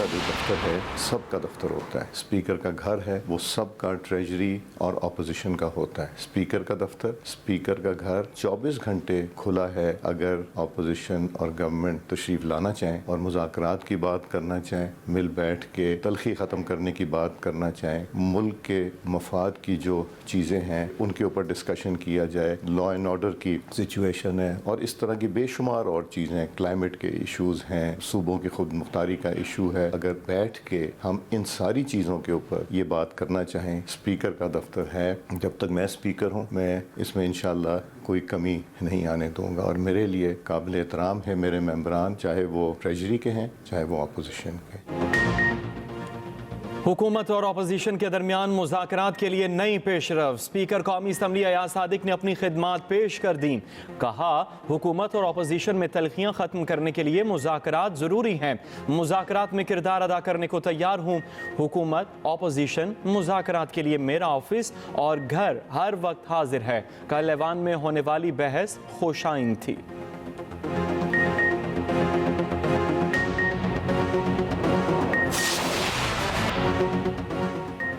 का जो दफ्तर है सबका दफ्तर होता है। स्पीकर का घर है वो सबका ट्रेजरी और अपोजिशन का होता है। स्पीकर का दफ्तर, स्पीकर का घर 24 घंटे खुला है। अगर अपोजिशन और गवर्नमेंट तशरीफ लाना चाहें और मुज़ाकरात की बात करना चाहें, मिल बैठ के तलखी ख़त्म करने की बात करना चाहें, मुल्क के मफाद की जो चीज़ें हैं उनके ऊपर डिस्कशन किया जाए, लॉ एंड ऑर्डर की सिचुएशन है और इस तरह की बेशुमार और चीज़ें, क्लाइमेट के इश्यूज़ हैं, सूबों की खुद मुख्तारी का इशू है, अगर बैठ के हम इन सारी चीज़ों के ऊपर ये बात करना चाहें, स्पीकर का दफ्तर है। जब तक मैं स्पीकर हूँ मैं इसमें इंशाअल्लाह कोई कमी नहीं आने दूँगा और मेरे लिए काबिल एहतराम है मेरे मेंबरान, चाहे वो ट्रेजरी के हैं चाहे वो अपोजिशन के। हुकूमत और अपोजिशन के दरमियान मुज़ाकरात के लिए नई पेशरफ। स्पीकर कौमी असम्बली अयाज सादिक ने अपनी खिदमात पेश कर दी। कहा हुकूमत और अपोजिशन में तलखियाँ ख़त्म करने के लिए मुज़ाकरात ज़रूरी हैं। मुज़ाकरात में किरदार अदा करने को तैयार हूँ। हुकूमत अपोजिशन मुज़ाकरात के लिए मेरा ऑफिस और घर हर वक्त हाजिर है। कल ऐवान में होने वाली बहस खुशाइन थी।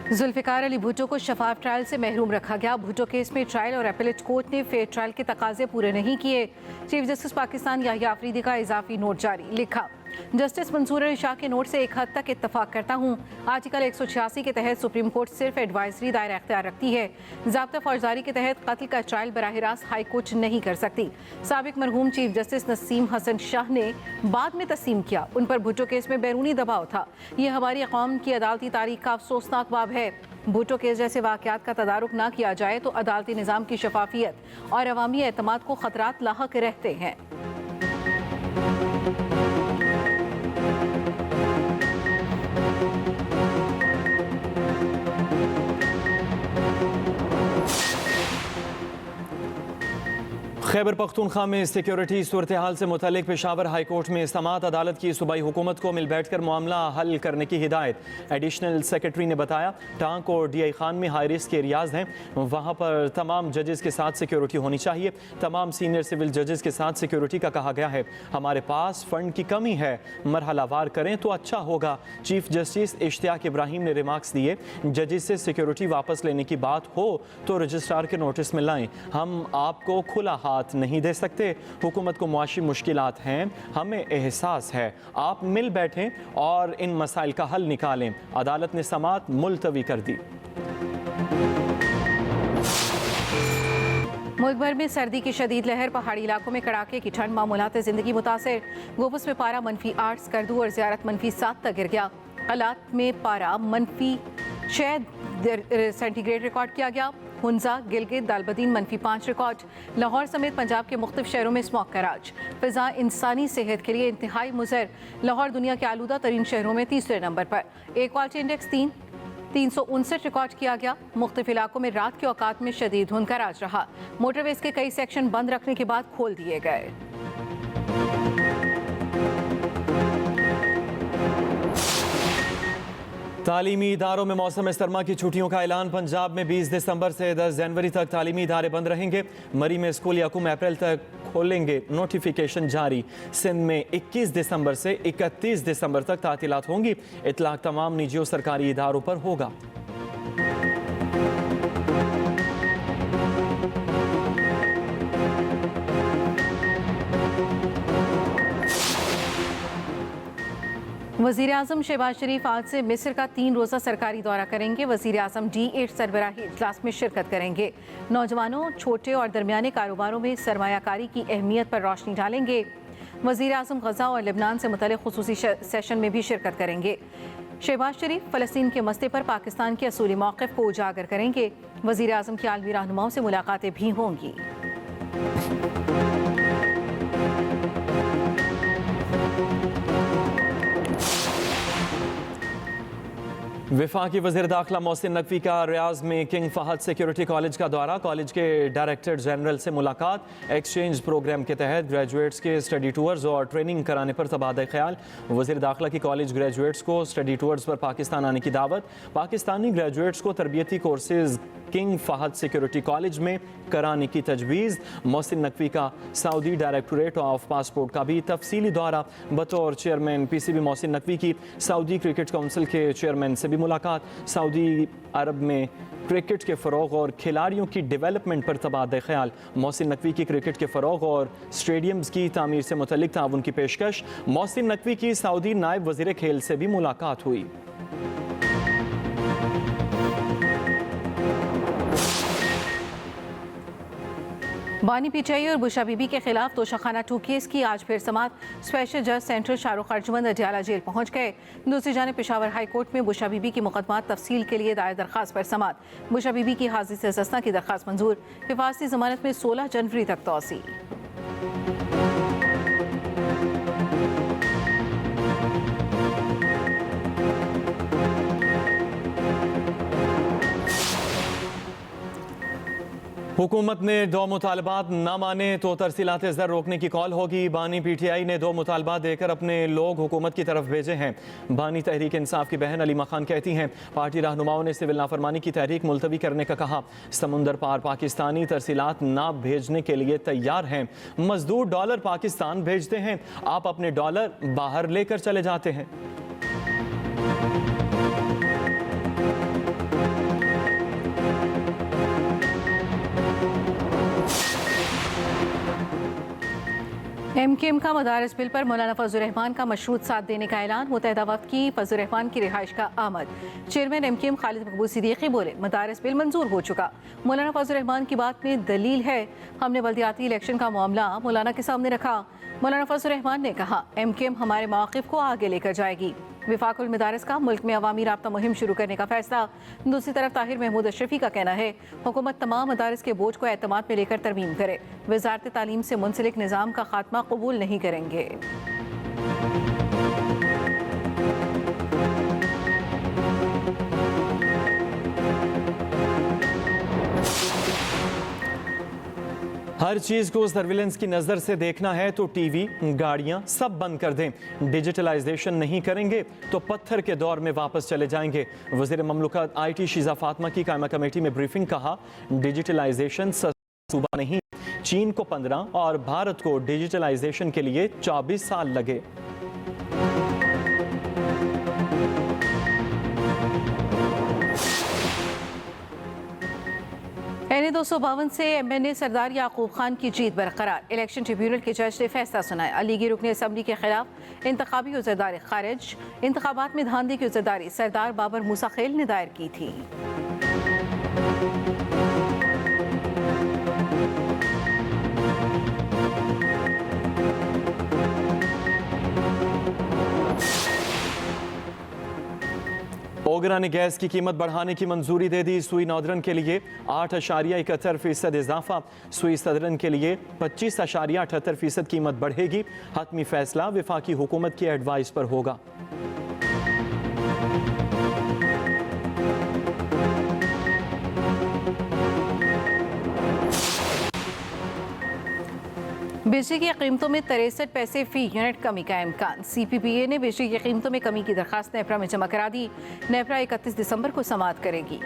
जुल्फ़िकार अली भुट्टो को शफाफ ट्रायल से महरूम रखा गया। भुट्टो केस में ट्रायल और अपीलेट कोर्ट ने फेयर ट्रायल के तकाजे पूरे नहीं किए। चीफ जस्टिस पाकिस्तान याहिया अफरीदी का इजाफी नोट जारी। लिखा, जस्टिस मंसूर अली शाह के नोट से एक हद तक इत्तफाक करता हूँ। आर्टिकल 186 के तहत सुप्रीम कोर्ट सिर्फ एडवाइजरी दायरा अख्तियार रखती है। ज़ाब्ता फौजदारी के तहत कत्ल का ट्रायल बराह रास्त हाई कोर्ट नहीं कर सकती। साबिक मरहूम चीफ जस्टिस नसीम हसन शाह ने बाद में तस्लीम किया उन पर भुट्टो केस में बैरूनी दबाव था। ये हमारी कौम की अदालती तारीख का अफसोसनाक बाब है। भुट्टो केस जैसे वाक़यात का तदारुक ना किया जाए तो अदालती निज़ाम की शफाफियत और अवामी एतमाद को खतरात लाहक रहते हैं। खैबर पख्तूनख्वा में सिक्योरिटी सूरत हाल से मुतल्लिक पेशावर हाई कोर्ट में समाअत अदालत की सूबाई हुकूमत को मिल बैठ कर मामला हल करने की हिदायत। एडिशनल सेक्रेटरी ने बताया टांक और DI खान में हाई रिस्क एरियाज हैं, वहाँ पर तमाम जजेस के साथ सिक्योरिटी होनी चाहिए। तमाम सीनियर सिविल जजेस के साथ सिक्योरिटी का कहा गया है। हमारे पास फंड की कमी है, मरहलावार करें तो अच्छा होगा। चीफ जस्टिस इश्तियाक इब्राहिम ने रिमार्क्स दिए, जजेस से सिक्योरिटी वापस लेने की बात हो तो रजिस्ट्रार के नोटिस में लाएं। हम आपको खुला हाथ नहीं दे सकते। हुकूमत को मुआशी मुश्किलात हैं, हमें एहसास है। आप मिल बैठें और इन मसाइल का हल निकालें। अदालत ने समाअत मुलतवी कर दी। मुल्क भर में सर्दी की शदीद लहर, पहाड़ी इलाकों में कड़ाके की ठंड, मामूलात ज़िंदगी मुतासिर। गोबस में पारा -8, स्कर्दू और ज़ियारत -7 तक गिर गया। कलात में पारा -6 सेंटीग्रेड रिकॉर्ड किया गया। हुंजा, गिलगित, दालबदीन -5 रिकॉर्ड। लाहौर समेत पंजाब के मुख्तलिफ शहरों में स्मॉग का राज। फिजा इंसानी सेहत के लिए इंतहाई मुज़र। लाहौर दुनिया के आलूदा तरीन शहरों में तीसरे नंबर पर। एयर क्वालिटी इंडेक्स 359 रिकॉर्ड किया गया। मुख्तलिफ इलाकों में रात के औकात में शदीद धुंध का राज रहा। मोटरवेज के कई सेक्शन बंद रखने के बाद खोल दिए गए। तालीमी इदारों में मौसम सरमा की छुट्टियों का ऐलान। पंजाब में 20 दिसंबर से 10 जनवरी तक तालीमी इदारे बंद रहेंगे। मरी में स्कूल यकम अप्रैल तक खोलेंगे, नोटिफिकेशन जारी। सिंध में 21 दिसंबर से 31 दिसंबर तक तातीलात होंगी। इतलाक तमाम निजी और सरकारी इदारों पर होगा। वज़ीर आज़म शहबाज शरीफ आज से मिस्र का 3 रोज़ा सरकारी दौरा करेंगे। वज़ीर आज़म D8 सरबराही इजलास में शिरकत करेंगे। नौजवानों, छोटे और दरमियाने कारोबारों में सरमायाकारी की अहमियत पर रोशनी डालेंगे। वज़ीर आज़म गज़ा और लेबनान से मुतल्लिक़ खुसूसी सेशन में भी शिरकत करेंगे। शहबाज शरीफ फ़लस्तीन के मसले पर पाकिस्तान के असूली मौक़िफ़ को उजागर करेंगे। वज़ीर आज़म की आलमी रहनुमाओं से मुलाकातें भी होंगी। वफाकी वज़ीर दाखिला मोहसिन नकवी का रियाज में किंग फहद सिक्योरिटी कॉलेज का दौरा, कॉलेज के डायरेक्टर जनरल से मुलाकात, एक्सचेंज प्रोग्राम के तहत ग्रेजुएट्स के स्टडी टूर्स और ट्रेनिंग कराने पर तबादला ख्याल। वज़ीर दाखिला की कॉलेज ग्रेजुएट्स को स्टडी टूर्स पर पाकिस्तान आने की दावत, पाकिस्तानी ग्रेजुएट्स को तरबियती courses King Fahd security college में कराने की तजवीज़। मोहसिन नकवी का सऊदी डायरेक्टोरेट ऑफ पासपोर्ट का भी तफसीली दौरा, बतौर चेयरमैन PCB मोहसिन नकवी की सऊदी क्रिकेट काउंसिल के चेयरमैन से भी मुलाकात। सऊदी अरब में क्रिकेट के फ़रोग़ और खिलाड़ियों की डेवलपमेंट पर तबादला ख्याल। मोहसिन नकवी की क्रिकेट के फ़रोग़ और स्टेडियम्स की तामीर से मुतल्लिक ताउन की पेशकश। मोहसिन नकवी की सऊदी नायब वज़ीर खेल से भी मुलाकात हुई। बानी PTI और बुशा बीबी के खिलाफ तोशाखाना 2 केस की आज फिर समात। स्पेशल जज सेंट्रल शाहरुख अर्जुमंद अडियाला जेल पहुंच गए। दूसरी जानिब पेशावर हाई कोर्ट में बुशा बीबी की मुकदमात तफसील के लिए दायर दरखास्त पर समात। बुशा बीबी की हाजिर से जस्ता की दरखास्त मंजूर। हिफाजती जमानत में 16 जनवरी तक तोसी। हुकूमत ने 2 मुतालबात न माने तो तरसीलात ज़र रोकने की कॉल होगी। बानी PTI ने 2 मुतालबात देकर अपने लोग हुकूमत की तरफ भेजे हैं। बानी तहरीक इंसाफ की बहन अलीमा खान कहती हैं, पार्टी रहनुमाओं ने सिविल नाफरमानी की तहरीक मुलतवी करने का कहा। समुंदर पार पाकिस्तानी तरसीलात ना भेजने के लिए तैयार हैं। मजदूर डॉलर पाकिस्तान भेजते हैं, आप अपने डॉलर बाहर लेकर चले जाते हैं। MKM का मदारस बिल पर मौलाना फजल रहमान का मशरूत साथ देने का ऐलान। मुत्तहिदा वक्त की फजल रहमान की रिहाइश का आमद। चेयरमैन MKM खालिद मकबूल सिद्दीकी बोले, मदारस बिल मंजूर हो चुका। मौलाना फजल रहमान की बात में दलील है, हमने बल्दियाती इलेक्शन का मामला मौलाना के सामने रखा। मौलाना फजल रहमान ने कहा, MKM हमारे मौक़िफ़ को आगे लेकर जाएगी। विफाकुल मदारस का मुल्क में अवामी राब्ता मुहिम शुरू करने का फैसला। दूसरी तरफ ताहिर महमूद अशरफी का कहना है, हुकूमत तमाम मदारस के बोझ को एतमाद में लेकर तरमीम करे। वजारत तालीम से मुंसलिक निज़ाम का खात्मा कबूल नहीं करेंगे। हर चीज़ को सर्विलेंस की नज़र से देखना है तो TV, गाड़ियाँ सब बंद कर दें। डिजिटलाइजेशन नहीं करेंगे तो पत्थर के दौर में वापस चले जाएंगे। वज़ीर ममलुकत IT शीज़ा फातिमा की कायमा कमेटी में ब्रीफिंग, कहा डिजिटलाइजेशन सूबा नहीं, चीन को 15 और भारत को डिजिटलाइजेशन के लिए 24 साल लगे। NA 252 से MNA सरदार याकूब खान की जीत बरकरार। इलेक्शन ट्रिब्यूनल के जज ने फैसला सुनाया। लीगी रुकन असम्बली के खिलाफ इंतखाबी उज़रदारी खारिज। इंतखाबात में धांधली की उज़रदारी सरदार बाबर मूसा खेल ने दायर की थी। ओगरा ने गैस की कीमत बढ़ाने की मंजूरी दे दी। सुई नॉर्दर्न के लिए 8.71% इजाफा, सुई सदर्न के लिए 25.78% कीमत बढ़ेगी। हतमी फैसला वफाकी हुकूमत की एडवाइस पर होगा। बिजली की कीमतों में 63 पैसे फी यूनिट कमी का इम्कान। CPPA ने बिजली की कीमतों में कमी की दरखास्त नेपरा में जमा करा दी। नेपरा 31 दिसंबर को समाअत करेगी।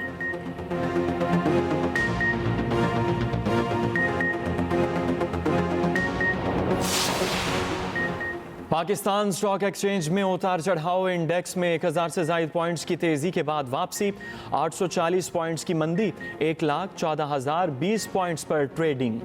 पाकिस्तान स्टॉक एक्सचेंज में उतार चढ़ाव, इंडेक्स में 1000 से ज़ायद पॉइंट्स की तेजी के बाद वापसी, 840 पॉइंट्स की मंदी, 1,14,020 पॉइंट्स पर ट्रेडिंग।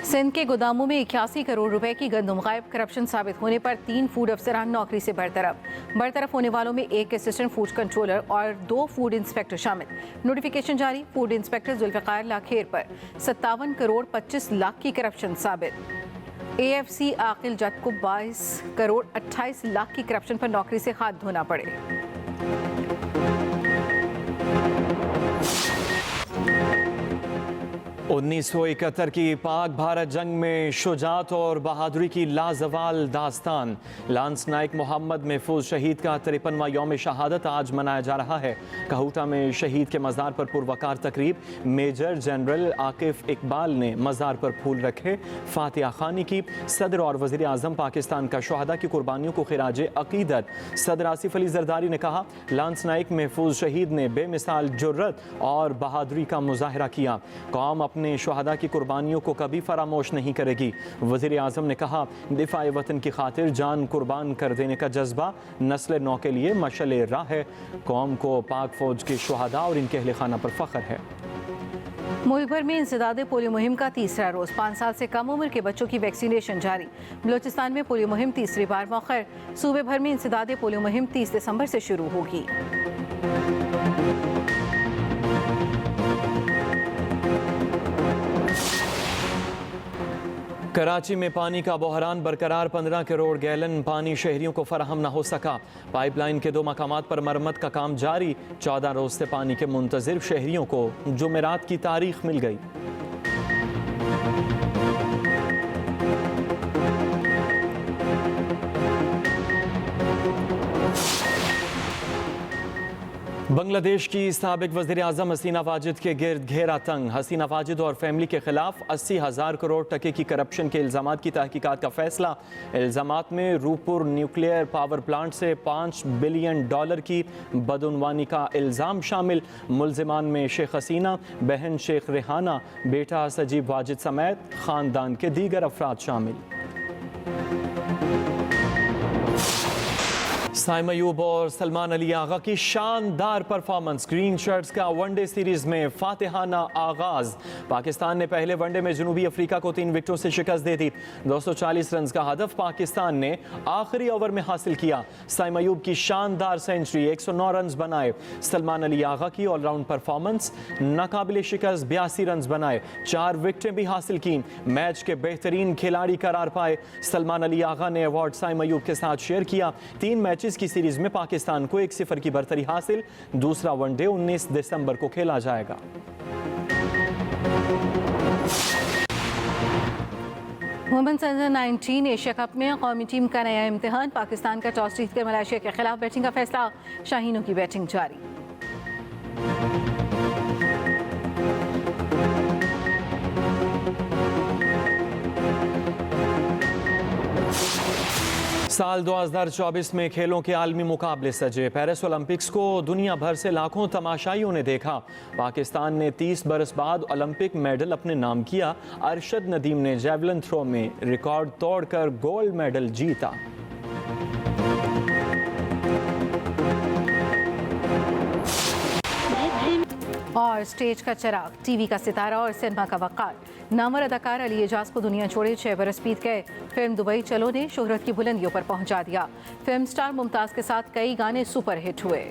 सिंध के गोदामों में 81 करोड़ रुपए की गंदम गायब। करप्शन साबित होने पर 3 फूड अफसरान नौकरी से बरतरफ होने वालों में 1 असिस्टेंट फूड कंट्रोलर और 2 फूड इंस्पेक्टर शामिल। नोटिफिकेशन जारी। फूड इंस्पेक्टर जुल्फ़िकार लाखेर पर 57 करोड़ 25 लाख की करप्शन साबित। AFC आकिल जट को 22 करोड़ 28 लाख की करप्शन पर नौकरी से हाथ धोना पड़े। 1971 की पाक भारत जंग में शुजात और बहादुरी की लाजवाल दास्तान लांस नाइक मोहम्मद महफूज शहीद का 53वां यौम शहादत आज मनाया जा रहा है। कहूटा में शहीद के मज़ार पर पुरवकार तकरीब। मेजर जनरल आकिफ इकबाल ने मज़ार पर फूल रखे, फातिहा खानी की। सदर और वज़ीर आज़म पाकिस्तान का शुहदा की कुर्बानियों को खिराज अकीदत। सदर आसिफ अली जरदारी ने कहा, लांस नाइक महफूज शहीद ने बेमिसाल जुर्रत और बहादुरी का मुजाहरा किया। कौम अपने शुहदा की कुर्बानियों को कभी फरामोश नहीं करेगी। वज़ीर आज़म ने कहा, दिफाए वतन की खातिर जान कुर्बान कर देने का जज्बा नस्ल नौ के लिए मशअले राह है। कौम को पाक फौज के शुहदा और इनके अहले खाना पर फ़ख्र है। मुल्क भर में इंसदादे पोलियो मुहिम का तीसरा रोज 5 साल से कम उम्र के बच्चों की वैक्सीनेशन जारी। बलोचिस्तान में पोलियो मुहिम तीसरी बार मौखर। सूबे भर में इंसदादे पोलियो मुहिम 30 दिसंबर से शुरू होगी। कराची में पानी का बहरान बरकरार। 15 करोड़ गैलन पानी शहरियों को फराहम न हो सका। पाइपलाइन के 2 मकामात पर मरम्मत का काम जारी। 14 रोज से पानी के मुंतजिर शहरियों को जुमेरात की तारीख मिल गई। बांग्लादेश की साबिक वज़ीर आज़म हसीना वाजिद के गिर्द घेरा तंग। हसीना वाजिद और फैमिली के खिलाफ 80,000 करोड़ टके की करप्शन के इल्ज़ामात की तहकीकात का फैसला। इल्ज़ामात में रूपुर न्यूक्लियर पावर प्लांट से $5 बिलियन की बदउनवानी का इल्ज़ाम शामिल। मुल्ज़िमान में शेख हसीना, बहन शेख रेहाना, बेटा सजीब वाजिद समेत ख़ानदान के दीगर अफराद शामिल। साइम अयूब और सलमान अली आगा की शानदार परफॉर्मेंस। ग्रीन शर्ट्स का वनडे सीरीज में फातिहाना आगाज। पाकिस्तान ने पहले वनडे में जनूबी अफ्रीका को 3 विकेटों से शिकस्त दे दी। 240 रन का हदफ पाकिस्तान ने आखिरी ओवर में हासिल किया। साइम अयूब की शानदार सेंचुरी, 109 रन बनाए। सलमान अली आगा की ऑलराउंड परफॉर्मेंस, नाकाबिले शिकस्त 82 रन बनाए, 4 विकेटें भी हासिल की। मैच के बेहतरीन खिलाड़ी करार पाए। सलमान अली आगा ने अवार्ड साइम अयूब के साथ शेयर किया। 3 मैचेस की सीरीज में पाकिस्तान को 1-0 की बरतरी हासिल। दूसरा वनडे 19 दिसंबर को खेला जाएगा। वुमेन्स अंडर 19 एशिया कप में कौमी टीम का नया इम्तिहान। पाकिस्तान का टॉस जीतकर मलेशिया के खिलाफ बैटिंग का फैसला। शाहीनों की बैटिंग जारी। साल 2024 में खेलों के आलमी मुकाबले सजे। पेरिस ओलंपिक्स को दुनिया भर से लाखों तमाशाइयों ने देखा। पाकिस्तान ने 30 बरस बाद ओलंपिक मेडल अपने नाम किया। अरशद नदीम ने जेवलिन थ्रो में रिकॉर्ड तोड़कर गोल्ड मेडल जीता। और स्टेज का चिराग, टीवी का सितारा और सिनेमा का वक़ार, नामवर अदाकार अली एजाज को दुनिया छोड़े 6 बरस बीत गए। फिल्म दुबई चलो ने शोहरत की बुलंदियों पर पहुंचा दिया। फिल्म स्टार मुमताज़ के साथ कई गाने सुपर हिट हुए।